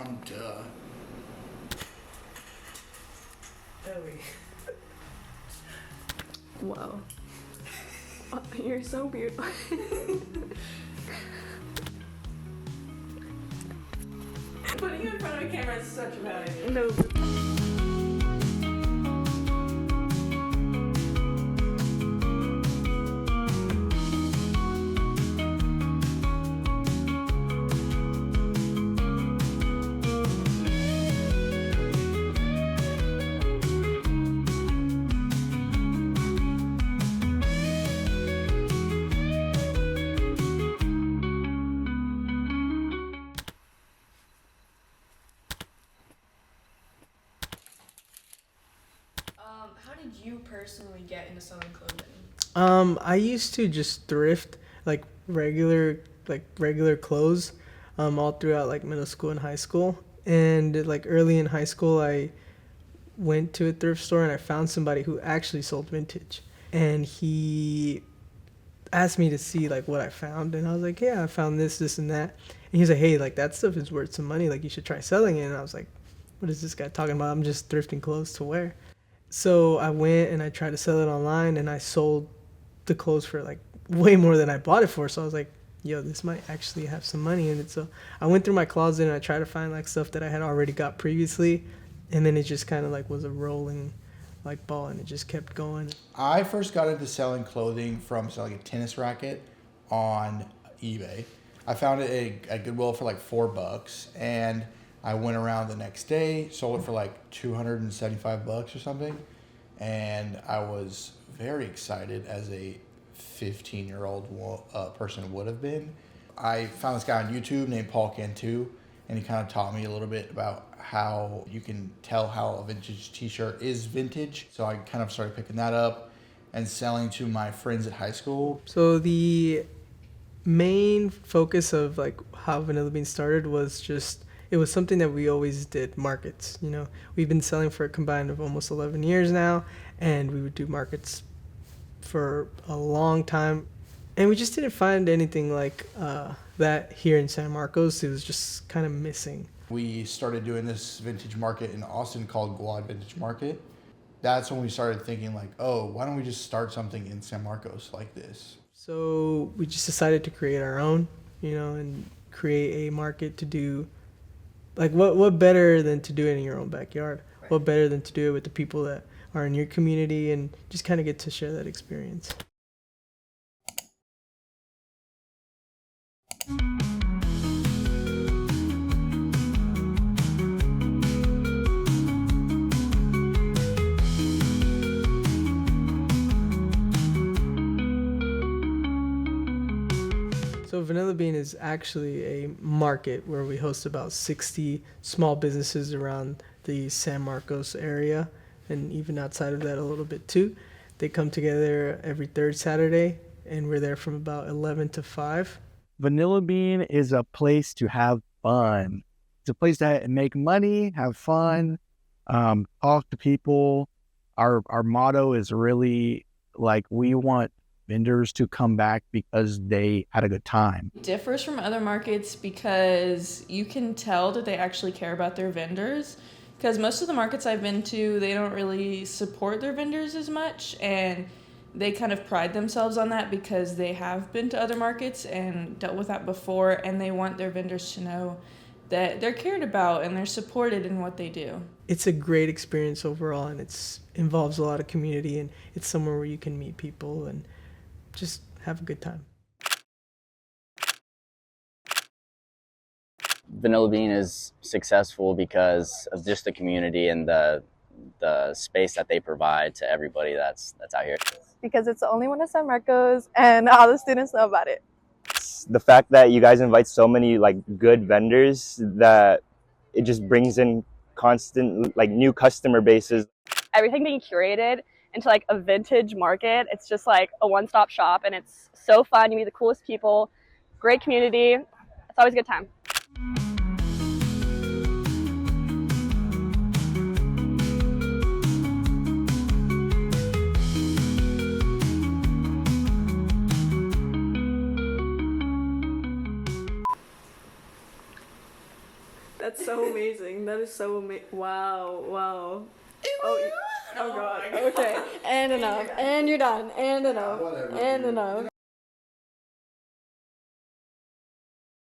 found Wow. You're so beautiful. Putting you in front of a camera is such a bad idea. No. How did you personally get into selling clothing? I used to just thrift regular clothes, all throughout like middle school and high school. And like early in high school, I went to a thrift store and I found somebody who actually sold vintage. And he asked me to see like what I found, and I was like, yeah, I found this, and that. And he's like, hey, like that stuff is worth some money. Like you should try selling it. And I was like, what is this guy talking about? I'm just thrifting clothes to wear. So I went and I tried to sell it online, and I sold the clothes for like way more than I bought it for. So I was like, yo, this might actually have some money in it. So I went through my closet and I tried to find like stuff that I had already got previously, and then it just kind of like was a rolling like ball, and it just kept going. I first got into selling clothing from selling a tennis racket on eBay. I found it at Goodwill for like $4, and I went around the next day, sold it for like $275 or something, and I was very excited as a 15-year-old person would have been. I found this guy on YouTube named Paul Cantu, and he kind of taught me a little bit about how you can tell how a vintage t-shirt is vintage. So I kind of started picking that up and selling to my friends at high school. So the main focus of like how Vanilla Bean started was just, it was something that we always did, markets. You know, we've been selling for a combined of almost 11 years now, and we would do markets for a long time. And we just didn't find anything like that here in San Marcos. It was just kind of missing. We started doing this vintage market in Austin called Guad Vintage Market. That's when we started thinking like, oh, why don't we just start something in San Marcos like this? So we just decided to create our own, you know, and create a market to do, like what better than to do it in your own backyard? Right. What better than to do it with the people that are in your community and just kind of get to share that experience. So Vanilla Bean is actually a market where we host about 60 small businesses around the San Marcos area, and even outside of that a little bit too. They come together every third Saturday, and we're there from about 11 to 5. Vanilla Bean is a place to have fun. It's a place to make money, have fun, talk to people. Our motto is really like, we want vendors to come back because they had a good time. It differs from other markets because you can tell that they actually care about their vendors, because most of the markets I've been to, they don't really support their vendors as much, and they kind of pride themselves on that because they have been to other markets and dealt with that before, and they want their vendors to know that they're cared about and they're supported in what they do. It's a great experience overall, and it involves a lot of community, and it's somewhere where you can meet people and just have a good time. Vanilla Bean is successful because of just the community and the space that they provide to everybody that's out here. Because it's the only one in San Marcos, and all the students know about it. The fact that you guys invite so many like good vendors, that it just brings in constant like new customer bases. Everything being curated into like a vintage market, it's just like a one-stop shop, and it's so fun. You meet the coolest people, great community. It's always a good time. That's so amazing. That is so amazing. Wow, wow. Oh God. Okay. And enough. And you're done. And enough. Whatever, And dude. enough.